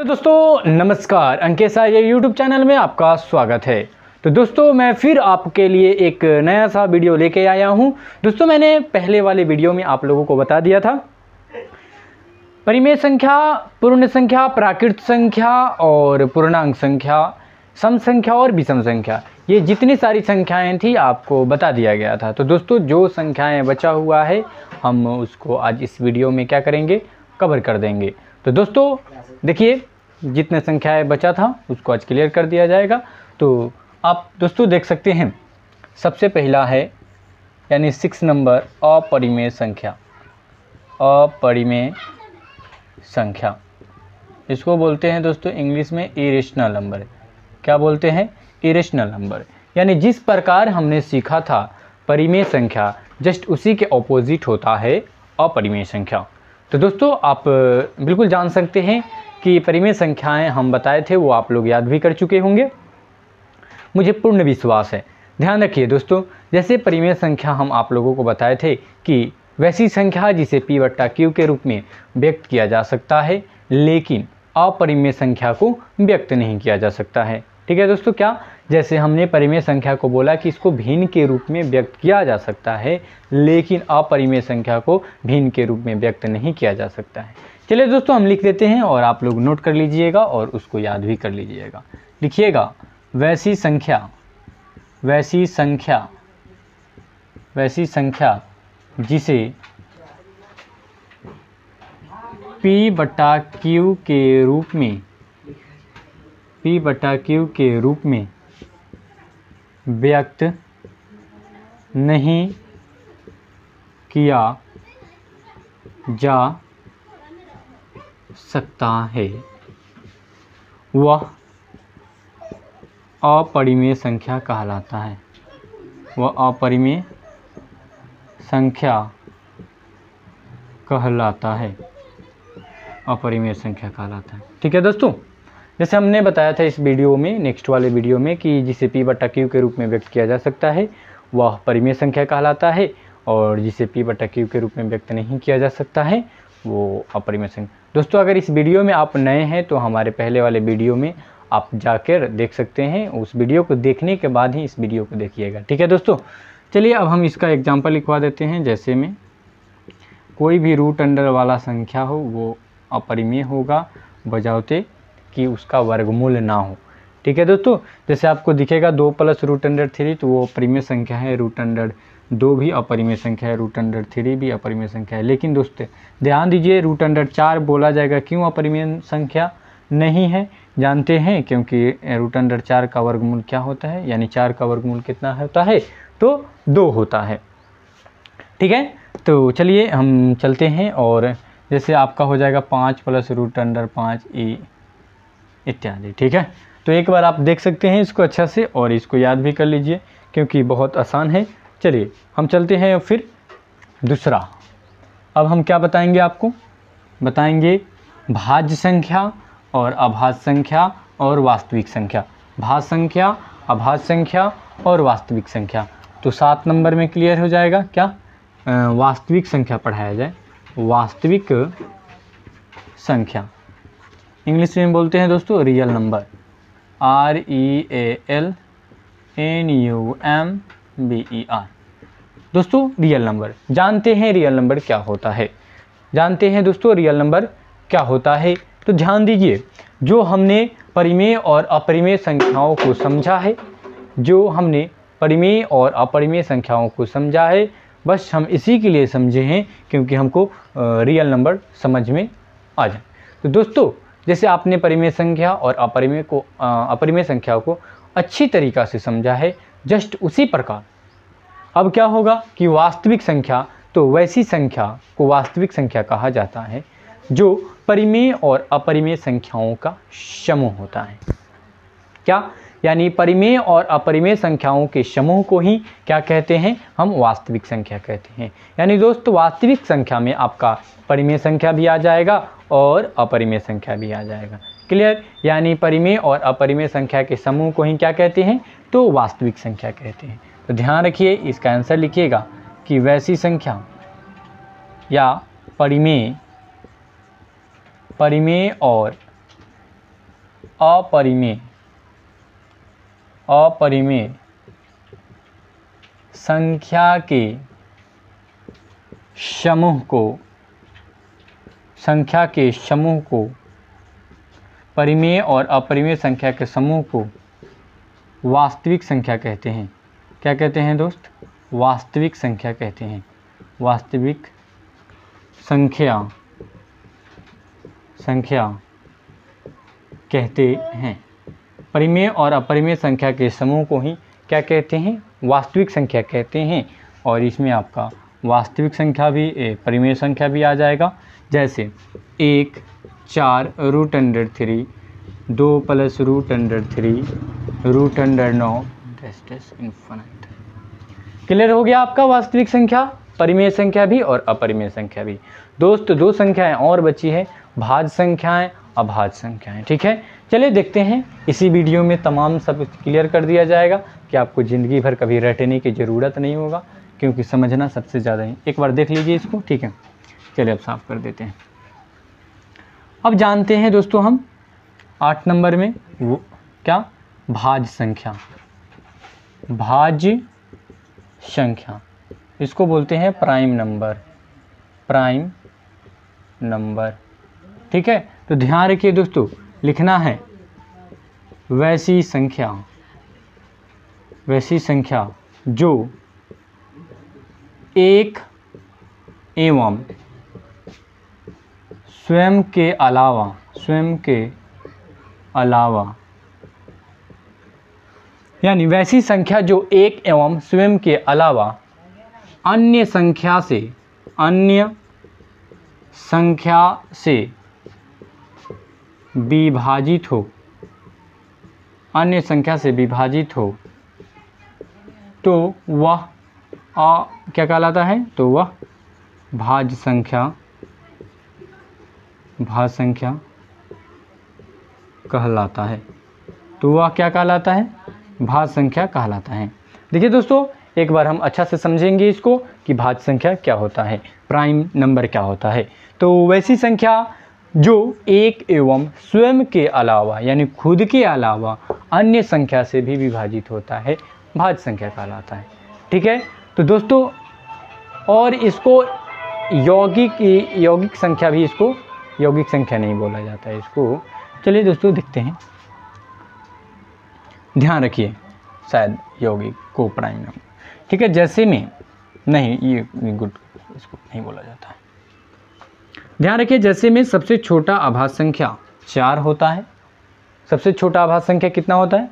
तो दोस्तों नमस्कार, अंकित साह ये यूट्यूब चैनल में आपका स्वागत है। तो दोस्तों मैं फिर आपके लिए एक नया सा वीडियो लेके आया हूं। दोस्तों मैंने पहले वाले वीडियो में आप लोगों को बता दिया था परिमेय संख्या, पूर्ण संख्या, प्राकृत संख्या और पूर्णांक संख्या, सम संख्या और विषम संख्या, ये जितनी सारी संख्याएं थी आपको बता दिया गया था। तो दोस्तों जो संख्याएं बचा हुआ है हम उसको आज इस वीडियो में क्या करेंगे, कवर कर देंगे। तो दोस्तों देखिए जितने संख्याएं बचा था उसको आज क्लियर कर दिया जाएगा। तो आप दोस्तों देख सकते हैं सबसे पहला है यानी 6 नंबर अपरिमेय संख्या। अपरिमेय संख्या इसको बोलते हैं दोस्तों इंग्लिश में इरेशनल नंबर। क्या बोलते हैं? Irrational number. यानी जिस प्रकार हमने सीखा था परिमेय संख्या जस्ट उसी के ऑपोजिट होता है अपरिमेय संख्या। तो दोस्तों आप बिल्कुल जान सकते हैं कि परिमेय संख्याएं हम बताए थे वो आप लोग याद भी कर चुके होंगे, मुझे पूर्ण विश्वास है। ध्यान रखिए दोस्तों, जैसे परिमेय संख्या हम आप लोगों को बताए थे कि वैसी संख्या जिसे P/Q के रूप में व्यक्त किया जा सकता है लेकिन अपरिमेय संख्या को व्यक्त नहीं किया जा सकता है। ठीक है दोस्तों, क्या जैसे हमने परिमेय संख्या को बोला कि इसको भिन्न के रूप में व्यक्त किया जा सकता है लेकिन अपरिमेय संख्या को भिन्न के रूप में व्यक्त नहीं किया जा सकता है। चलिए दोस्तों हम लिख देते हैं और आप लोग नोट कर लीजिएगा और उसको याद भी कर लीजिएगा। लिखिएगा वैसी संख्या, वैसी संख्या, वैसी संख्या जिसे P/Q के रूप में, P/Q के रूप में व्यक्त नहीं किया जा सकता है वह अपरिमेय संख्या कहलाता है। वह अपरिमेय संख्या कहलाता है। अपरिमेय संख्या कहलाता है। ठीक है दोस्तों, जैसे हमने बताया था इस वीडियो में, नेक्स्ट वाले वीडियो में, कि जिसे P/Q के रूप में व्यक्त किया जा सकता है वह परिमेय संख्या कहलाता है और जिसे P/Q के रूप में व्यक्त नहीं किया जा सकता है वो अपरिमेय संख्या। दोस्तों अगर इस वीडियो में आप नए हैं तो हमारे पहले वाले वीडियो में आप जाकर देख सकते हैं। उस वीडियो को देखने के बाद ही इस वीडियो को देखिएगा। ठीक है दोस्तों, चलिए अब हम इसका एग्जाम्पल लिखवा देते हैं। जैसे में कोई भी रूट अंडर वाला संख्या हो वो अपरिमेय होगा बजाते कि उसका वर्गमूल ना हो। ठीक है दोस्तों, जैसे आपको दिखेगा 2 + √3 तो वो अपरिमेय संख्या है, √2 भी अपरिमेय संख्या है, √3 भी अपरिमेय संख्या है। लेकिन दोस्तों ध्यान दीजिए √4 बोला जाएगा, क्यों अपरिमेय संख्या नहीं है? जानते हैं क्योंकि √4 का वर्गमूल क्या होता है, यानी 4 का वर्गमूल कितना होता है? तो 2 होता है। ठीक है, तो चलिए हम चलते हैं और जैसे आपका हो जाएगा 5 + √5 इत्यादि। ठीक है, तो एक बार आप देख सकते हैं इसको अच्छा से और इसको याद भी कर लीजिए क्योंकि बहुत आसान है। चलिए हम चलते हैं फिर दूसरा। अब हम क्या बताएंगे आपको? बताएंगे भाज्य संख्या और अभाज्य संख्या और वास्तविक संख्या। भाज्य संख्या, अभाज्य संख्या और वास्तविक संख्या। तो 7 नंबर में क्लियर हो जाएगा। क्या वास्तविक संख्या पढ़ाया जाए। वास्तविक संख्या इंग्लिश में बोलते हैं दोस्तों रियल नंबर, REALNUMBER। दोस्तों रियल नंबर जानते हैं, रियल नंबर क्या होता है? जानते हैं दोस्तों रियल नंबर क्या होता है? तो ध्यान दीजिए, जो हमने परिमेय और अपरिमेय संख्याओं को समझा है, जो हमने परिमेय और अपरिमेय संख्याओं को समझा है, बस हम इसी के लिए समझे हैं क्योंकि हमको रियल नंबर समझ में आ जाए। तो दोस्तों जैसे आपने परिमेय संख्या और अपरिमेय संख्या को अच्छी तरीक़ा से समझा है, जस्ट उसी प्रकार अब क्या होगा कि वास्तविक संख्या, तो वैसी संख्या को वास्तविक संख्या कहा जाता है जो परिमेय और अपरिमेय संख्याओं का समूह होता है। क्या? यानी परिमेय और अपरिमेय संख्याओं के समूह को ही क्या कहते हैं? हम वास्तविक संख्या कहते हैं। यानी दोस्तों वास्तविक संख्या में आपका परिमेय संख्या भी आ जाएगा और अपरिमेय संख्या भी आ जाएगा। क्लियर? यानी परिमेय और अपरिमेय संख्या के समूह को ही क्या कहते हैं? तो वास्तविक संख्या कहते हैं। तो ध्यान रखिए, इसका आंसर लिखिएगा कि वैसी संख्या या परिमेय और अपरिमेय संख्या के समूह को परिमेय और अपरिमेय संख्या के समूह को वास्तविक संख्या कहते हैं। क्या कहते हैं दोस्त? वास्तविक संख्या कहते हैं। वास्तविक संख्या कहते हैं। परिमेय और अपरिमेय संख्या के समूह को ही क्या कहते हैं? वास्तविक संख्या कहते हैं। और इसमें आपका वास्तविक संख्या भी परिमेय संख्या भी आ जाएगा। जैसे 1 4 √3, 2 + √3, √9 इन्फिनिट। क्लियर हो गया आपका वास्तविक संख्या, परिमेय संख्या भी और अपरिमेय संख्या भी। दोस्त 2 संख्याएं और बची है, भाज्य संख्याएं, अभाज्य संख्याएं। ठीक है, चलिए देखते हैं। इसी वीडियो में तमाम सब क्लियर कर दिया जाएगा कि आपको ज़िंदगी भर कभी रटने की ज़रूरत नहीं होगा, क्योंकि समझना सबसे ज़्यादा है। एक बार देख लीजिए इसको। ठीक है, चलिए अब साफ कर देते हैं। अब जानते हैं दोस्तों हम 8 नंबर में वो क्या? भाज्य संख्या। भाज्य संख्या इसको बोलते हैं प्राइम नंबर। ठीक है, तो ध्यान रखिए दोस्तों, लिखना है वैसी संख्या जो एक एवं स्वयं के अलावा यानी वैसी संख्या जो एक एवं स्वयं के अलावा अन्य संख्या से विभाजित हो, तो वह क्या कहलाता है? तो वह भाज्य संख्या कहलाता है। तो वह क्या कहलाता है? भाज्य संख्या कहलाता है। देखिए दोस्तों, एक बार हम अच्छा से समझेंगे इसको कि भाज्य संख्या क्या होता है, प्राइम नंबर क्या होता है। तो वैसी संख्या जो एक एवं स्वयं के अलावा यानी खुद के अलावा अन्य संख्या से भी विभाजित होता है, भाज्य संख्या कहलाता है। ठीक है, तो दोस्तों और इसको यौगिक संख्या भी, इसको यौगिक संख्या नहीं बोला जाता है इसको। चलिए दोस्तों देखते हैं, ध्यान रखिए, शायद यौगिक को प्राइम नंबर। ठीक है, जैसे में नहीं, ये गुड, इसको नहीं बोला जाता है। ध्यान रखिए, जैसे में सबसे छोटा अभाज्य संख्या 4 होता है। सबसे छोटा अभाज्य संख्या कितना होता है?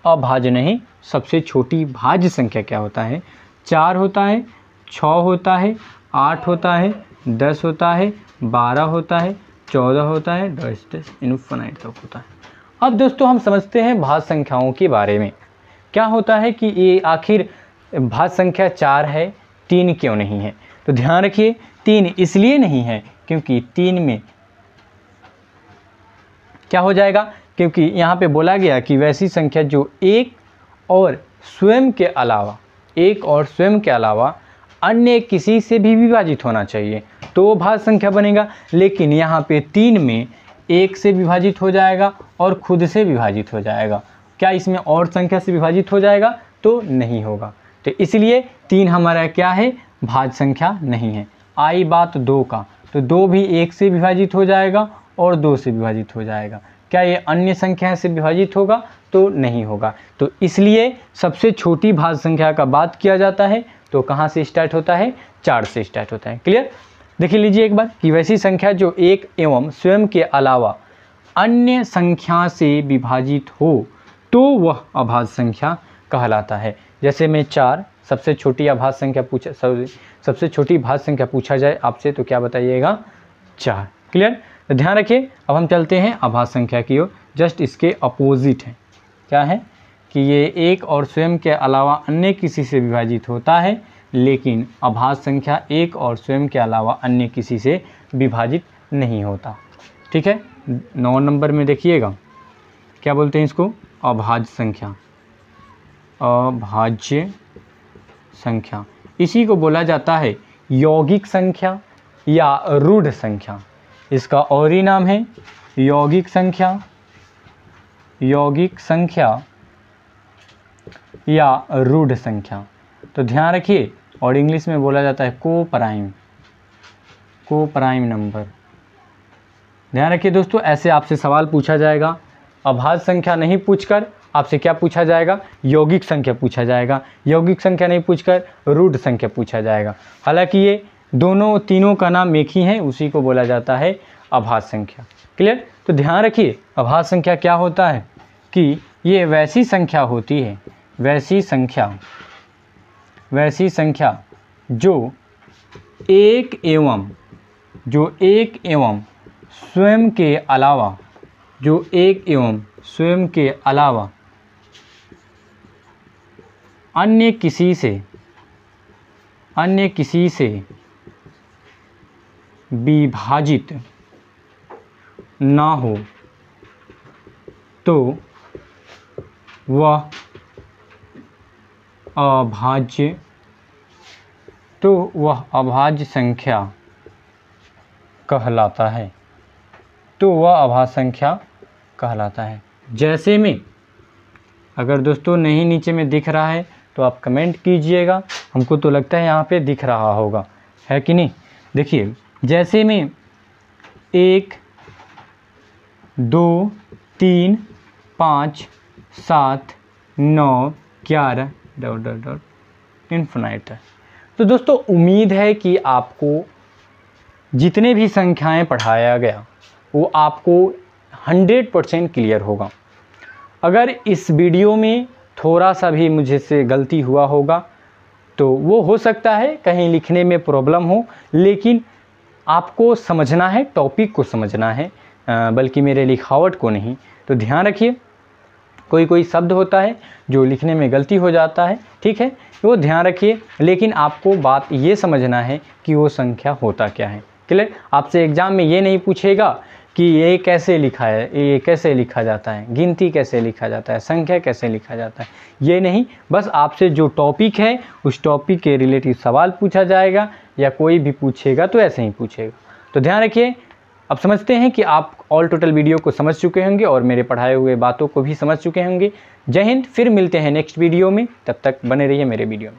अभाज्य नहीं, सबसे छोटी भाज्य संख्या क्या होता है? 4 होता है, 6 होता है, 8 होता है, 10 होता है, 12 होता है, 14 होता है, 10 इनफिनिट तक होता है। अब दोस्तों हम समझते हैं भाज्य संख्याओं के बारे में। क्या होता है कि ये आखिर भाज्य संख्या 4 है, 3 क्यों नहीं है? तो ध्यान रखिए, 3 इसलिए नहीं है क्योंकि 3 में क्या हो जाएगा? क्योंकि यहाँ पे बोला गया कि वैसी संख्या जो एक और स्वयं के अलावा अन्य किसी से भी विभाजित होना चाहिए, तो वो भाज्य संख्या बनेगा। लेकिन यहाँ पे 3 में एक से विभाजित हो जाएगा और खुद से विभाजित हो जाएगा। क्या इसमें और संख्या से विभाजित हो जाएगा? तो नहीं होगा। तो इसलिए 3 हमारा क्या है? भाज्य संख्या नहीं है। आई बात 2 का, तो 2 भी 1 से विभाजित हो जाएगा और 2 से विभाजित हो जाएगा। क्या ये अन्य संख्या से विभाजित होगा? तो नहीं होगा। तो इसलिए सबसे छोटी भाज्य संख्या का बात किया जाता है तो कहाँ से स्टार्ट होता है? 4 से स्टार्ट होता है। क्लियर? देख लीजिए एक बार कि वैसी संख्या जो एक एवं स्वयं के अलावा अन्य संख्या से विभाजित हो तो वह अभाज्य संख्या कहलाता है। जैसे में 4 सबसे छोटी अभाज्य संख्या सबसे छोटी भाज्य संख्या पूछा जाए आपसे तो क्या बताइएगा? 4। क्लियर? तो ध्यान रखिए, अब हम चलते हैं अभाज्य संख्या की ओर। जस्ट इसके अपोजिट है। क्या है कि ये एक और स्वयं के अलावा अन्य किसी से विभाजित होता है, लेकिन अभाज्य संख्या एक और स्वयं के अलावा अन्य किसी से विभाजित नहीं होता। ठीक है, 9 नंबर में देखिएगा क्या बोलते हैं इसको? अभाज्य संख्या। अभाज्य संख्या इसी को बोला जाता है यौगिक संख्या या रूढ़ संख्या। इसका और ही नाम है यौगिक संख्या यौगिक संख्या या रूढ़ संख्या। तो ध्यान रखिए, और इंग्लिश में बोला जाता है कोप्राइम नंबर। ध्यान रखिए दोस्तों, ऐसे आपसे सवाल पूछा जाएगा। अभाज्य संख्या नहीं पूछकर आपसे क्या पूछा जाएगा, यौगिक संख्या पूछा जाएगा। यौगिक संख्या नहीं पूछकर रूढ़ संख्या पूछा जाएगा। हालांकि ये दोनों तीनों का नाम एक ही है, उसी को बोला जाता है अभाज्य संख्या। क्लियर? तो ध्यान रखिए, अभाज्य संख्या क्या होता है कि ये वैसी संख्या होती है, वैसी संख्या जो एक एवं स्वयं के अलावा अन्य किसी से विभाजित ना हो तो वह अभाज्य संख्या कहलाता है। जैसे में, अगर दोस्तों नहीं नीचे में दिख रहा है तो आप कमेंट कीजिएगा, हमको तो लगता है यहाँ पे दिख रहा होगा, है कि नहीं। देखिए, जैसे में 1 2 3 5 7 9 11 ... इन्फिनाइट है। तो दोस्तों उम्मीद है कि आपको जितने भी संख्याएं पढ़ाया गया वो आपको 100% क्लियर होगा। अगर इस वीडियो में थोड़ा सा भी मुझसे गलती हुआ होगा तो वो हो सकता है कहीं लिखने में प्रॉब्लम हो, लेकिन आपको समझना है, टॉपिक को समझना है, बल्कि मेरे लिखावट को नहीं। तो ध्यान रखिए, कोई शब्द होता है जो लिखने में गलती हो जाता है, ठीक है, वो ध्यान रखिए, लेकिन आपको बात ये समझना है कि वो संख्या होता क्या है। क्लियर? आपसे एग्ज़ाम में ये नहीं पूछेगा कि ये कैसे लिखा है, ये कैसे लिखा जाता है, गिनती कैसे लिखा जाता है, संख्या कैसे लिखा जाता है, ये नहीं। बस आपसे जो टॉपिक है उस टॉपिक के रिलेटिव सवाल पूछा जाएगा, या कोई भी पूछेगा तो ऐसे ही पूछेगा। तो ध्यान रखिए, अब समझते हैं कि आप ऑल टोटल वीडियो को समझ चुके होंगे और मेरे पढ़ाए हुए बातों को भी समझ चुके होंगे। जय हिंद, फिर मिलते हैं नेक्स्ट वीडियो में, तब तक बने रहिए मेरे वीडियो में।